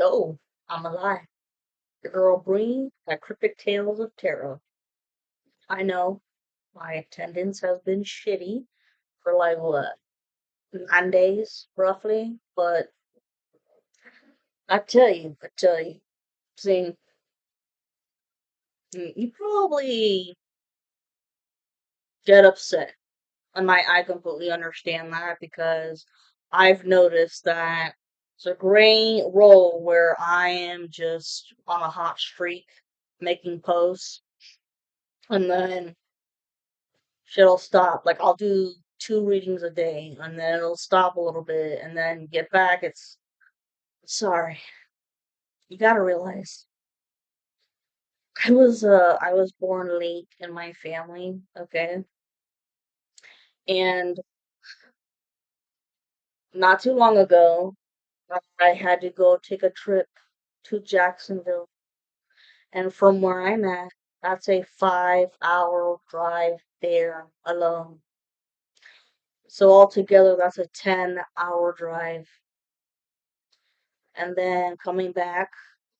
Yo, I'm alive. The girl Bree at Cryptic Tales of Terror. I know my attendance has been shitty for like what, 9 days roughly, but I tell you, see, you probably get upset. And I completely understand that because I've noticed that it's a great role where I am just on a hot streak making posts and then shit'll stop. Like I'll do 2 readings a day, and then it'll stop a little bit, and then get back. It's sorry. You gotta realize I was born late in my family, okay, and not too long ago I had to go take a trip to Jacksonville, and from where I'm at, that's a 5-hour drive there alone. So altogether, that's a 10-hour drive. And then coming back,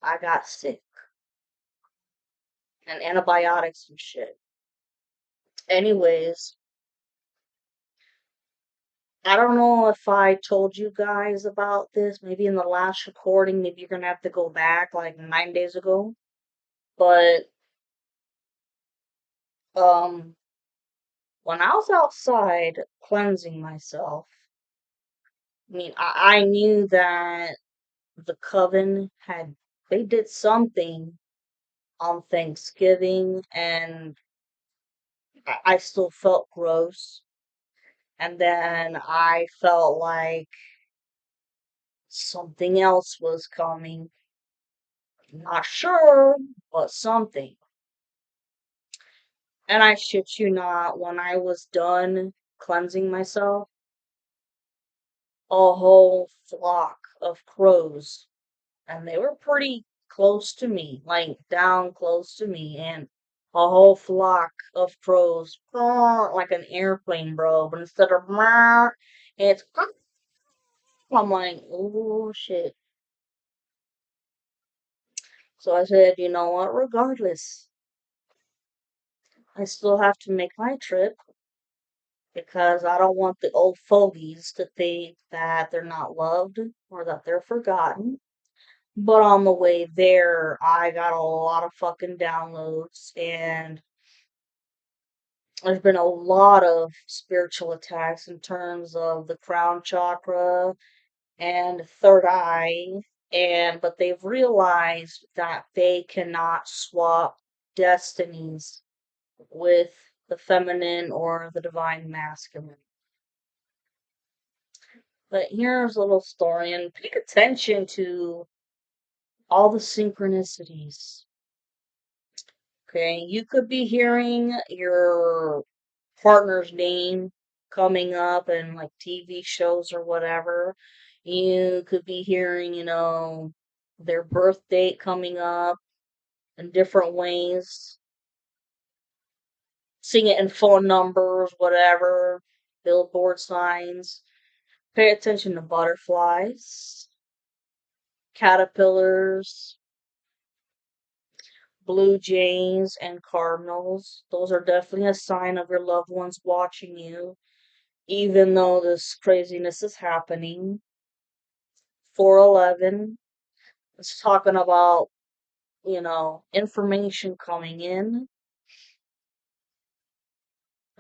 I got sick and antibiotics and shit. Anyways, I don't know if I told you guys about this. Maybe in the last recording, maybe you're gonna have to go back like 9 days ago. But um, when I was outside cleansing myself, I mean, I knew that the coven had they did something on Thanksgiving, and I still felt gross. And then I felt like something else was coming. Not sure, but something. And I shit you not, when I was done cleansing myself, a whole flock of crows, and they were pretty close to me, like down close to me, and a whole flock of crows, like an airplane, bro. But instead of it's I'm like, oh shit. So I said, you know what? Regardless, I still have to make my trip because I don't want the old fogies to think that they're not loved or that they're forgotten. But on the way there, I got a lot of fucking downloads, and there's been a lot of spiritual attacks in terms of the crown chakra and third eye, and but they've realized that they cannot swap destinies with the feminine or the divine masculine. But here's a little story, and pay attention to all the synchronicities. Okay, you could be hearing your partner's name coming up in like TV shows or whatever. You could be hearing, their birth date coming up in different ways. Seeing it in phone numbers, whatever, billboard signs. Pay attention to butterflies, caterpillars, blue jays, and cardinals. Those are definitely a sign of your loved ones watching you, even though this craziness is happening. 411, it's talking about, information coming in.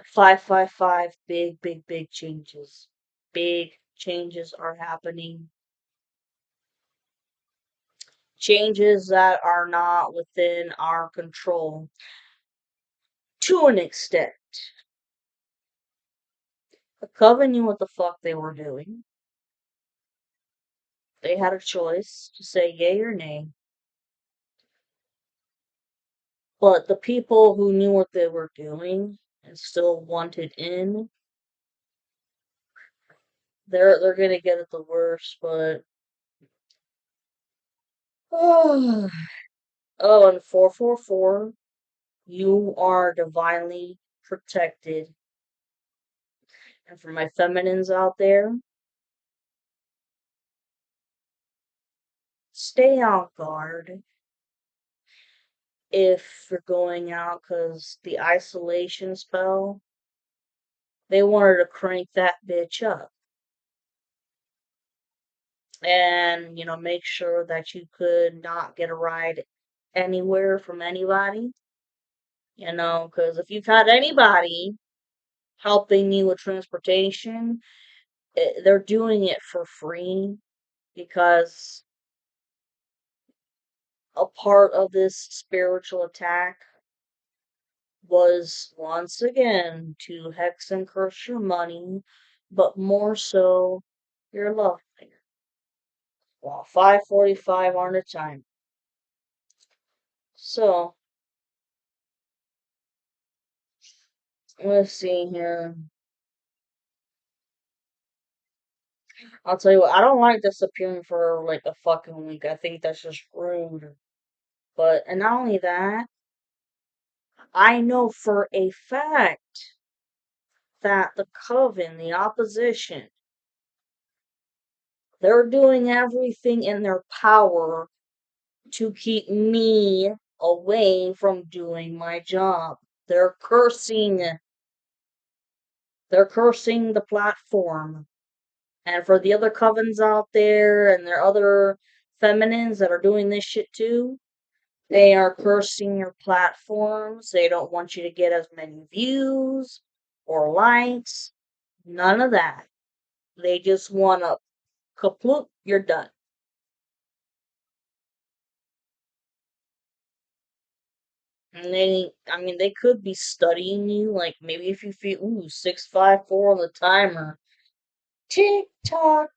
555, big, big, big changes. Big changes are happening. Changes that are not within our control to an extent. The coven knew what the fuck they were doing. They had a choice to say yay or nay. But the people who knew what they were doing and still wanted in, they're gonna get it the worst. But oh, and 444, you are divinely protected. And for my feminines out there, stay on guard if you're going out because the isolation spell, they wanted to crank that bitch up. And, make sure that you could not get a ride anywhere from anybody, because if you've had anybody helping you with transportation, they're doing it for free because a part of this spiritual attack was once again to hex and curse your money, but more so your love life. Well, 5:45 on the time. So, let's see here. I'll tell you what, I don't like disappearing for like a fucking week. I think that's just rude. And not only that, I know for a fact that the coven, the opposition, they're doing everything in their power to keep me away from doing my job. They're cursing. They're cursing the platform. And for the other covens out there and their other feminines that are doing this shit too, they are cursing your platforms. They don't want you to get as many views or likes. None of that. They just want to kaput, you're done. And they could be studying you. Like maybe if you feel, 654 on the timer, tick tock,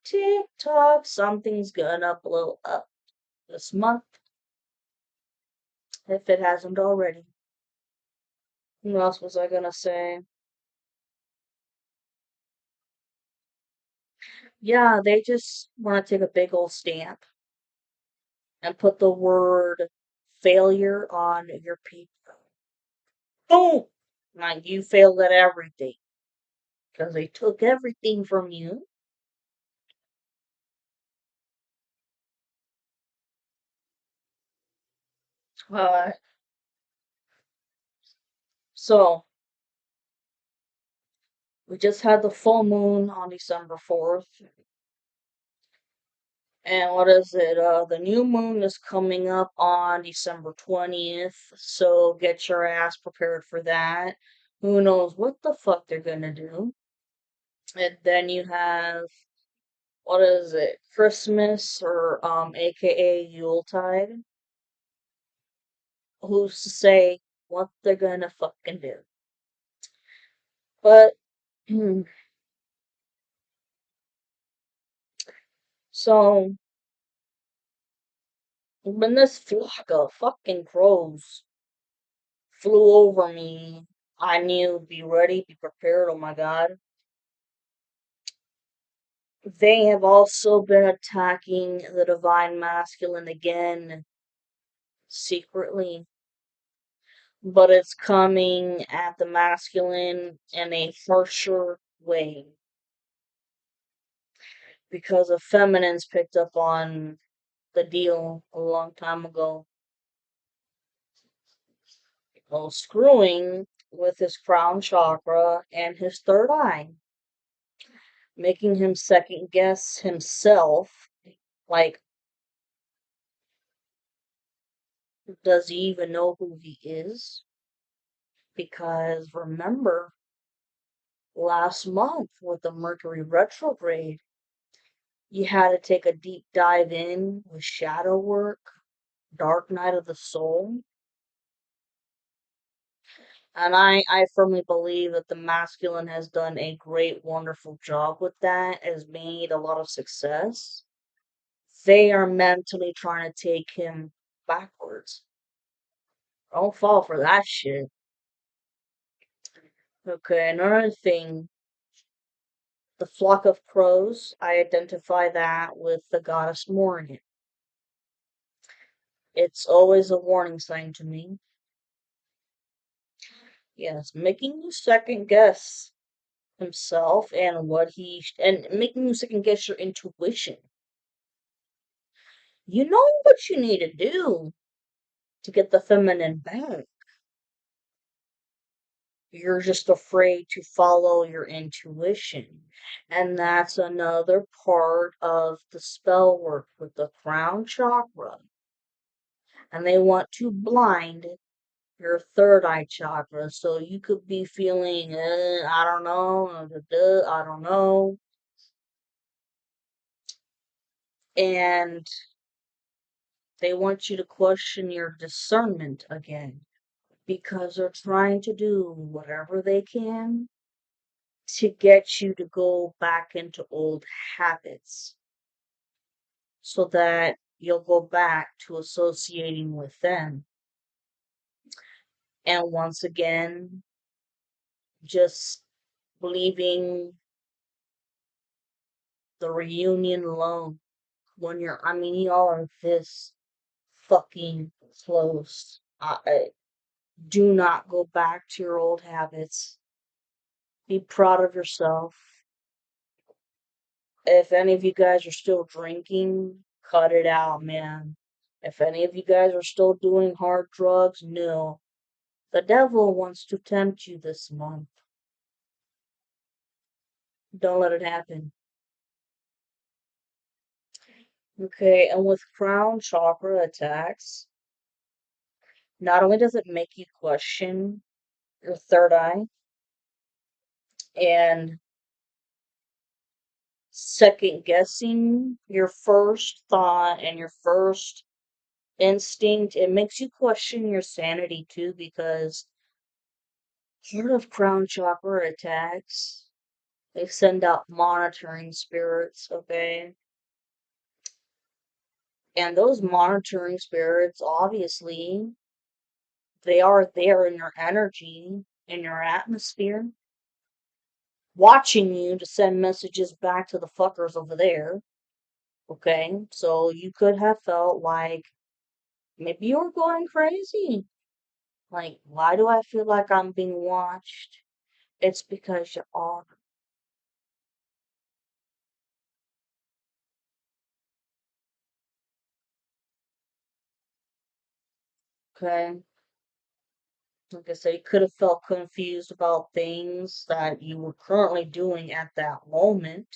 something's gonna blow up this month if it hasn't already. What else was I gonna say? Yeah, they just want to take a big old stamp and put the word failure on your people. Boom! Like you failed at everything because they took everything from you. Uh, so we just had the full moon on December 4th. And what is it? The new moon is coming up on December 20th. So get your ass prepared for that. Who knows what the fuck they're gonna do? And then you have, what is it? Christmas or AKA Yuletide. Who's to say what they're gonna fucking do? But so when this flock of fucking crows flew over me, I knew, be ready, be prepared. Oh my god. They have also been attacking the divine masculine again, secretly, but it's coming at the masculine in a harsher way because the feminines picked up on the deal a long time ago. Well, screwing with his crown chakra and his third eye, making him second guess himself. Like, does he even know who he is? Because remember, last month with the Mercury retrograde, you had to take a deep dive in with shadow work, dark night of the soul. And I firmly believe that the masculine has done a great, wonderful job with that, has made a lot of success. They are mentally trying to take him backwards. Don't fall for that shit. Okay, another thing, the flock of crows, I identify that with the goddess Morgan. It's always a warning sign to me. Yes, making you second guess himself and and making you second guess your intuition. You know what you need to do to get the feminine back. You're just afraid to follow your intuition. And that's another part of the spell work with the crown chakra. And they want to blind your third eye chakra. So you could be feeling, I don't know, I don't know. And they want you to question your discernment again because they're trying to do whatever they can to get you to go back into old habits so that you'll go back to associating with them. And once again, just leaving the reunion alone when I mean, y'all are this fucking close. Do not go back to your old habits. Be proud of yourself. If any of you guys are still drinking, cut it out, man. If any of you guys are still doing hard drugs, no. The devil wants to tempt you this month. Don't let it happen. Okay, and with crown chakra attacks, not only does it make you question your third eye and second guessing your first thought and your first instinct, it makes you question your sanity too because part of crown chakra attacks, they send out monitoring spirits, okay? And those monitoring spirits, obviously, they are there in your energy, in your atmosphere, watching you to send messages back to the fuckers over there, okay? So you could have felt like maybe you're going crazy. Like, why do I feel like I'm being watched? It's because you are, okay? Like I said, you could have felt confused about things that you were currently doing at that moment.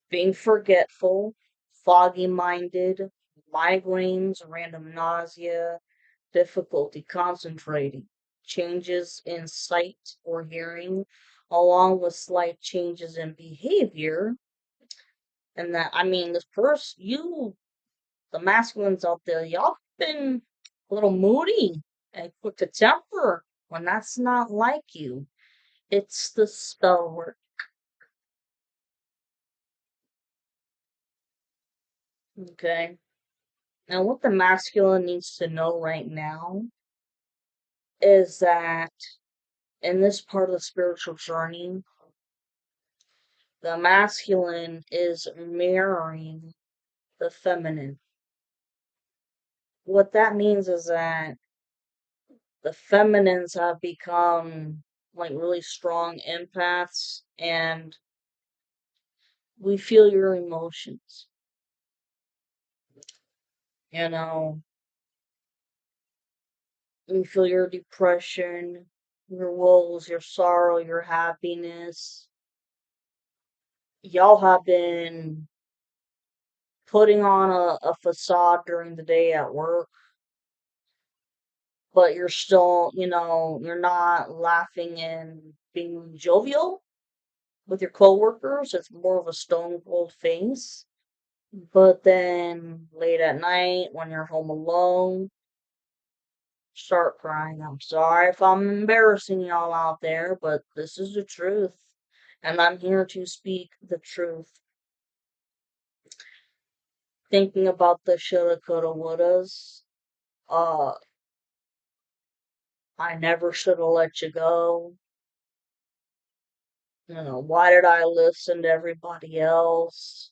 Being forgetful, foggy minded, migraines, random nausea, difficulty concentrating, changes in sight or hearing, along with slight changes in behavior. And that, I mean, this person, the masculines out there, y'all been a little moody and quick to temper when that's not like you. It's the spell work, okay? And what the masculine needs to know right now is that in this part of the spiritual journey, the masculine is mirroring the feminine. What that means is that the feminines have become like really strong empaths and we feel your emotions. You know, we feel your depression, your woes, your sorrow, your happiness. Y'all have been putting on a facade during the day at work, but you're still, you're not laughing and being jovial with your coworkers. It's more of a stone cold face. But then late at night, when you're home alone, start crying. I'm sorry if I'm embarrassing y'all out there, but this is the truth. And I'm here to speak the truth. Thinking about the shoulda, coulda, wouldas. Uh, I never shoulda let you go. Why did I listen to everybody else?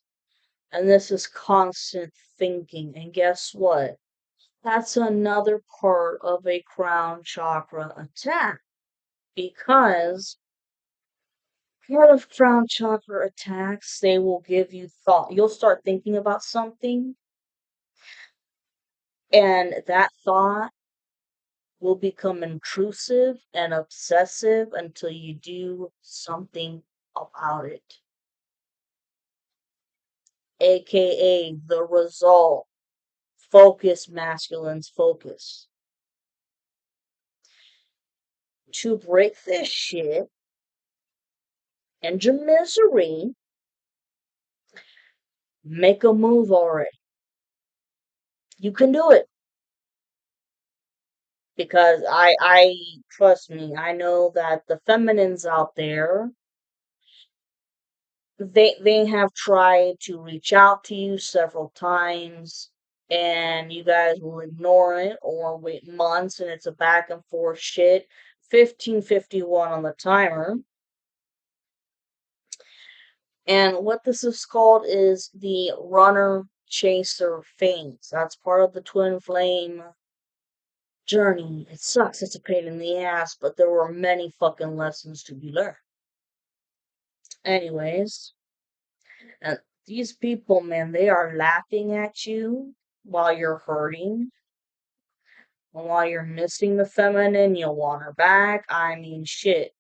And this is constant thinking. And guess what? That's another part of a crown chakra attack because part of crown chakra attacks, they will give you thought. You'll start thinking about something And that thought will become intrusive and obsessive until you do something about it, aka the result. Focus, masculines, focus. To break this shit and your misery, make a move already. You can do it because I trust me. I know that the feminines out there, they have tried to reach out to you several times, and you guys will ignore it or wait months, and it's a back and forth shit. 15:51 on the timer. And what this is called is the runner chaser phase. That's part of the twin flame journey. It sucks. It's a pain in the ass, but there were many fucking lessons to be learned. Anyways, and these people, man, they are laughing at you while you're hurting. And while you're missing the feminine, you'll want her back. I mean, shit.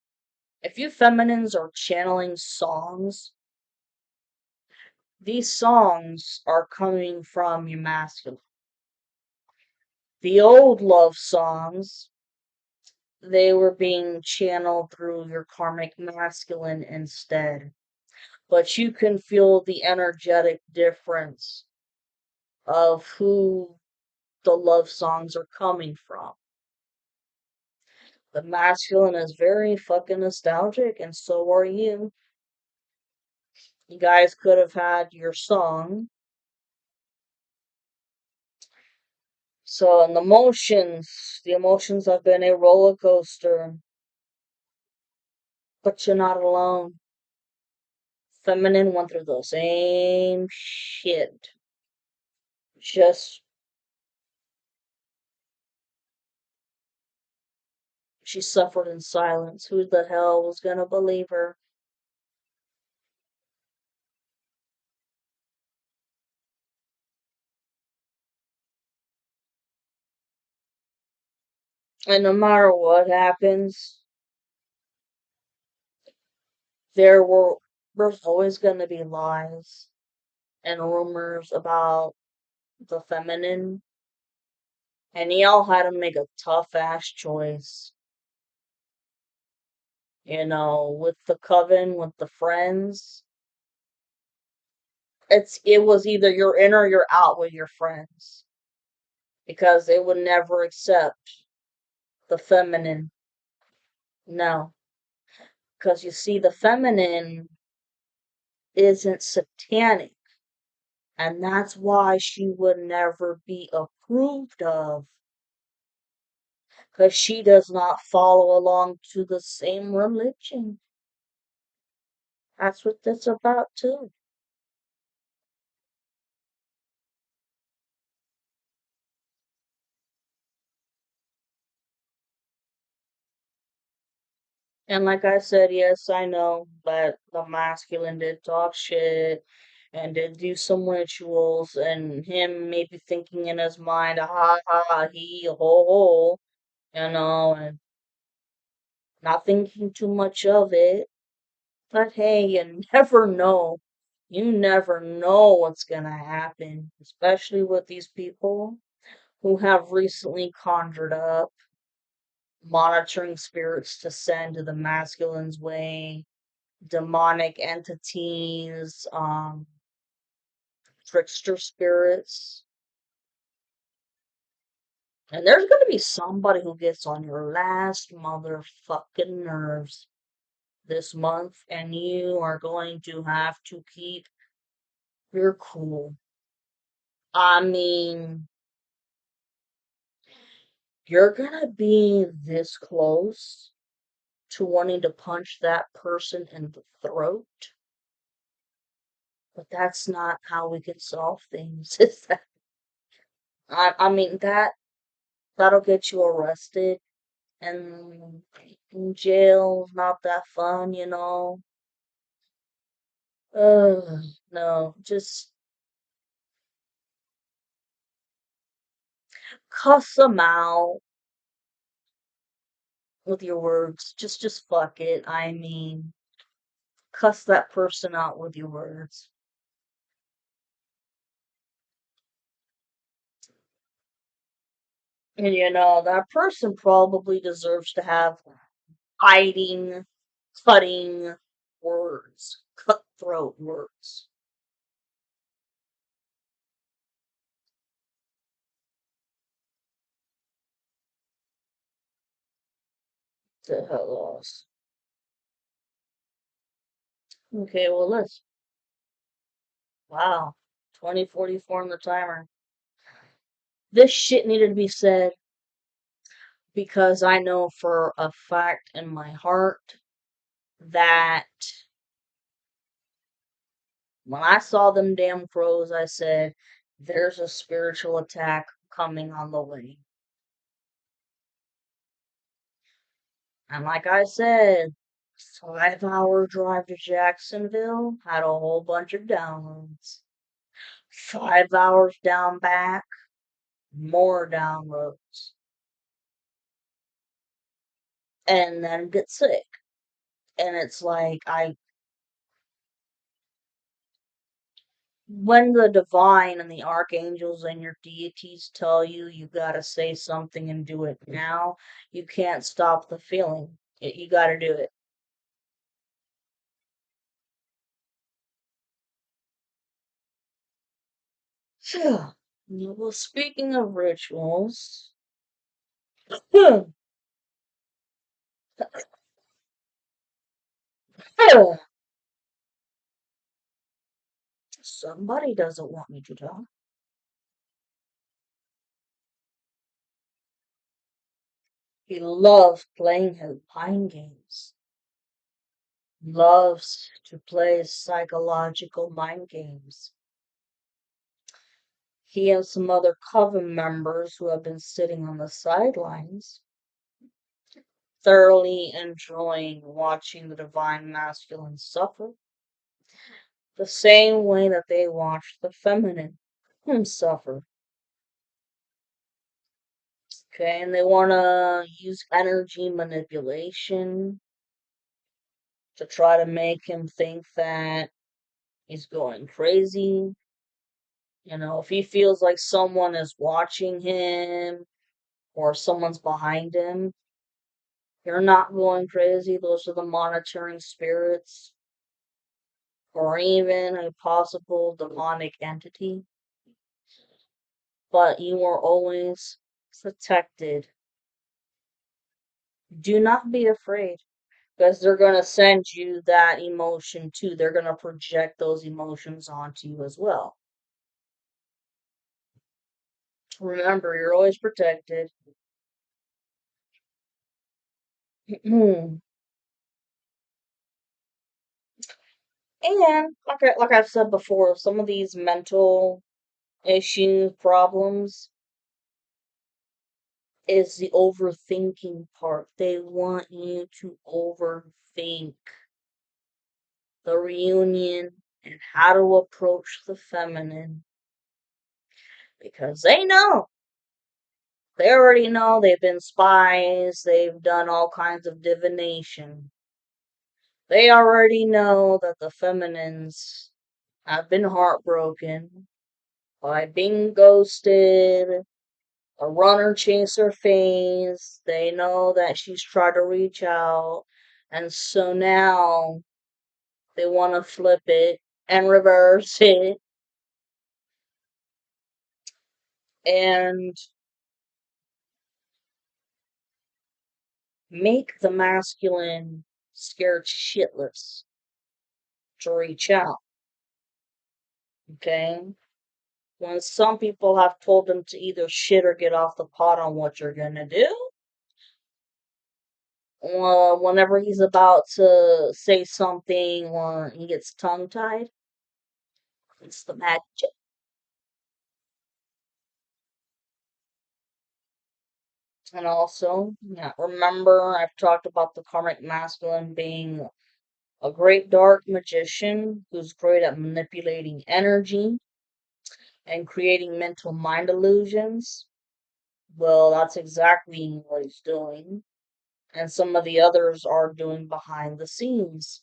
If you feminines are channeling songs, these songs are coming from your masculine. The old love songs, they were being channeled through your karmic masculine instead. But you can feel the energetic difference of who the love songs are coming from. The masculine is very fucking nostalgic, and so are you. You guys could have had your song. So, and the emotions have been a roller coaster, but you're not alone. Feminine went through the same shit. Just, she suffered in silence. Who the hell was gonna believe her? And no matter what happens, there were there's always gonna be lies and rumors about the feminine, and y'all had to make a tough ass choice. With the coven, with the friends, it was either you're in or you're out with your friends because they would never accept the feminine. No, because you see, the feminine isn't satanic, and that's why she would never be approved of, because she does not follow along to the same religion. That's what that's about too. And like I said, yes, I know that the masculine did talk shit and did do some rituals, and him maybe thinking in his mind, ha ha, he, ho ho, and not thinking too much of it. But hey, you never know. You never know what's gonna happen, especially with these people who have recently conjured up monitoring spirits to send to the masculine's way, demonic entities, trickster spirits. And there's gonna be somebody who gets on your last motherfucking nerves this month, and you are going to have to keep your cool. I mean, you're gonna be this close to wanting to punch that person in the throat, but that's not how we can solve things. Is that? I mean that'll get you arrested, and jail's not that fun. No, just Cuss them out with your words. Just fuck it. I mean, cuss that person out with your words. And that person probably deserves to have biting, cutting words, cutthroat words. The hell else? Okay, well, let's. Wow. 2044 on the timer. This shit needed to be said because I know for a fact in my heart that when I saw them damn crows, I said, there's a spiritual attack coming on the way. And like I said, 5 hour drive to Jacksonville had a whole bunch of downloads. 5 hours down back, more downloads. And then get sick. And it's like when the divine and the archangels and your deities tell you you gotta say something and do it now, you can't stop the feeling. You gotta do it. Well, speaking of rituals, somebody doesn't want me to talk. He loves playing his mind games. Loves to play psychological mind games. He and some other coven members who have been sitting on the sidelines, thoroughly enjoying watching the divine masculine suffer, the same way that they watch the feminine suffer. Okay, and they want to use energy manipulation to try to make him think that he's going crazy. If he feels like someone is watching him or someone's behind him, you're not going crazy. Those are the monitoring spirits or even a possible demonic entity. But you are always protected. Do not be afraid because they're going to send you that emotion too. They're going to project those emotions onto you as well. Remember, you're always protected. And like I've said before, some of these mental issues, problems, is the overthinking part. They want you to overthink the reunion and how to approach the feminine because they already know they've been spies, they've done all kinds of divination. They already know that the feminines have been heartbroken by being ghosted, a runner chaser phase. They know that she's tried to reach out, and so now they want to flip it and reverse it and make the masculine scared shitless to reach out. Okay? When some people have told them to either shit or get off the pot on what you're gonna do, whenever he's about to say something or he gets tongue tied, it's the magic. And also, yeah, remember I've talked about the karmic masculine being a great dark magician who's great at manipulating energy and creating mental mind illusions. Well, that's exactly what he's doing. And some of the others are doing behind the scenes.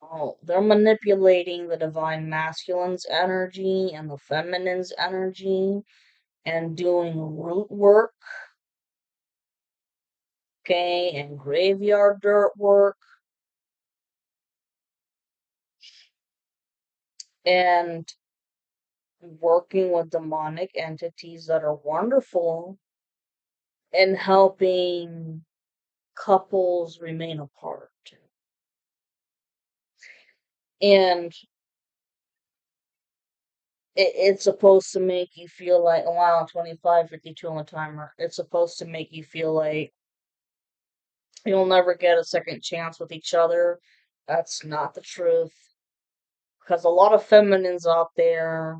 Oh, they're manipulating the divine masculine's energy and the feminine's energy and doing root work, okay, and graveyard dirt work and working with demonic entities that are wonderful and helping couples remain apart. And it's supposed to make you feel like, oh, wow, 25:52 on the timer. It's supposed to make you feel like you'll never get a second chance with each other. That's not the truth. Because a lot of feminines out there,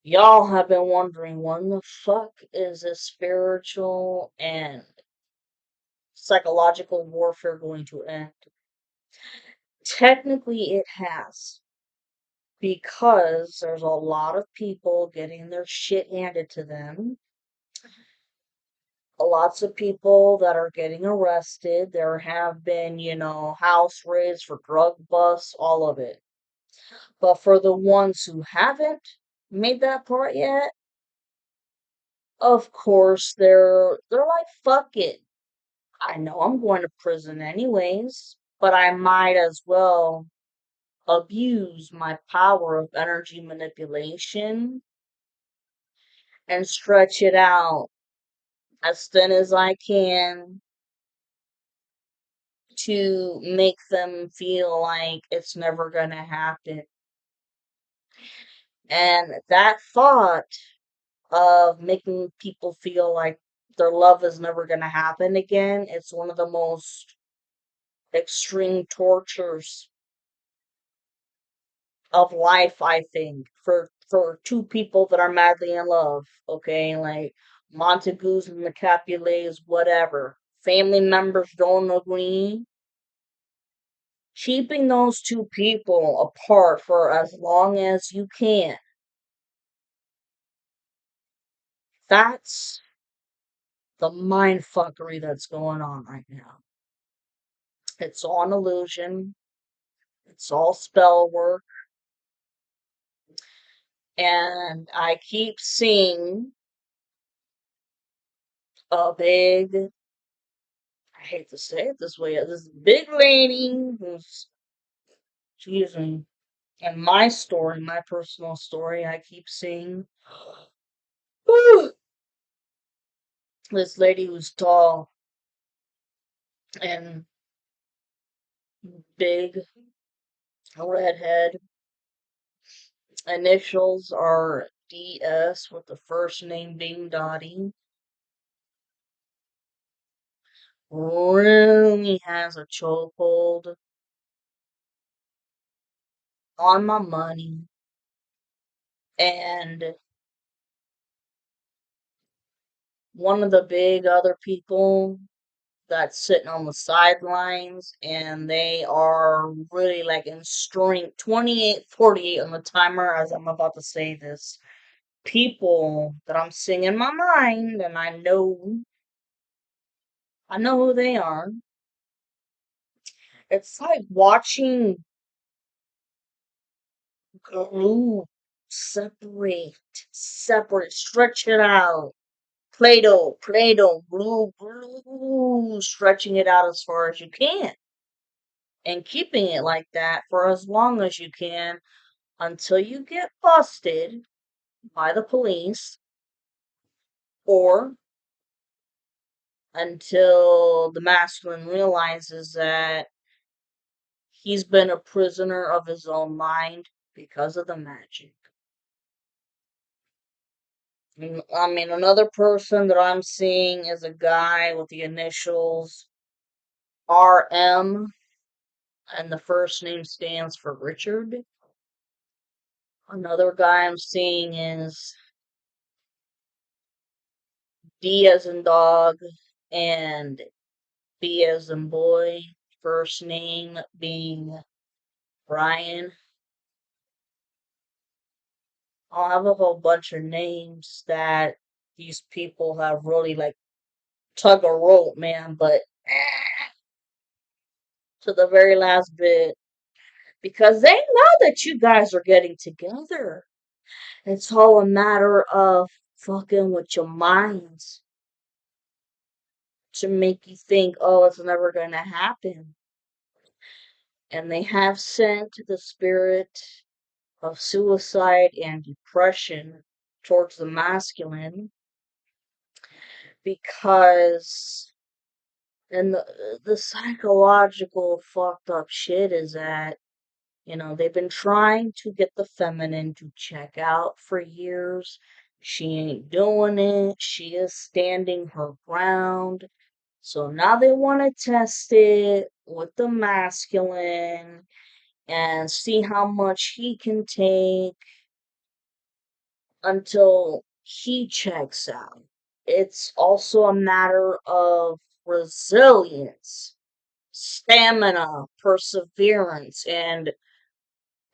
y'all have been wondering when the fuck is this spiritual and psychological warfare going to end? Technically, it has. Because there's a lot of people getting their shit handed to them. Lots of people that are getting arrested. There have been, house raids for drug busts, all of it. But for the ones who haven't made that part yet, of course they're like, fuck it. I know I'm going to prison anyways, but I might as well abuse my power of energy manipulation and stretch it out as thin as I can to make them feel like it's never gonna happen. And that thought of making people feel like their love is never gonna happen again, it's one of the most extreme tortures of life, I think, for two people that are madly in love, okay? Like Montagues and the Capulets, whatever. Family members don't agree. Keeping those two people apart for as long as you can. That's the mind fuckery that's going on right now. It's all an illusion. It's all spell work. And I keep seeing a big, I hate to say it this way, this big lady who's, excuse me, in my story, my personal story, I keep seeing this lady who's tall and big, redhead. Initials are DS with the first name being Dottie. Really has a chokehold on my money. And one of the big other people that's sitting on the sidelines and they are really like in strength 28:48 on the timer as I'm about to say this. People that I'm seeing in my mind and I know who they are. It's like watching glue separate, stretch it out. Play-Doh, glue, stretching it out as far as you can and keeping it like that for as long as you can until you get busted by the police or until the masculine realizes that he's been a prisoner of his own mind because of the magic. I mean, another person that I'm seeing is a guy with the initials RM, and the first name stands for Richard. Another guy I'm seeing is D as in dog and B as in boy, first name being Brian. I'll have a whole bunch of names that these people have really like tug a rope, man, but to the very last bit because they know that you guys are getting together. It's all a matter of fucking with your minds to make you think, oh, it's never going to happen. And they have sent the spirit of suicide and depression towards the masculine because and the psychological fucked up shit is that they've been trying to get the feminine to check out for years. She ain't doing it. She is standing her ground. So now they want to test it with the masculine and see how much he can take until he checks out. It's also a matter of resilience, stamina, perseverance, and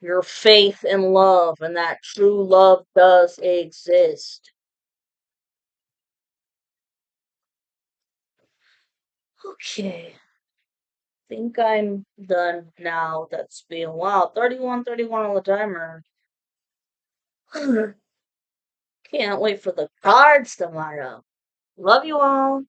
your faith in love, and that true love does exist. Okay, think I'm done now. That's been wow, 31, 31 on the timer. Can't wait for the cards tomorrow. Love you all.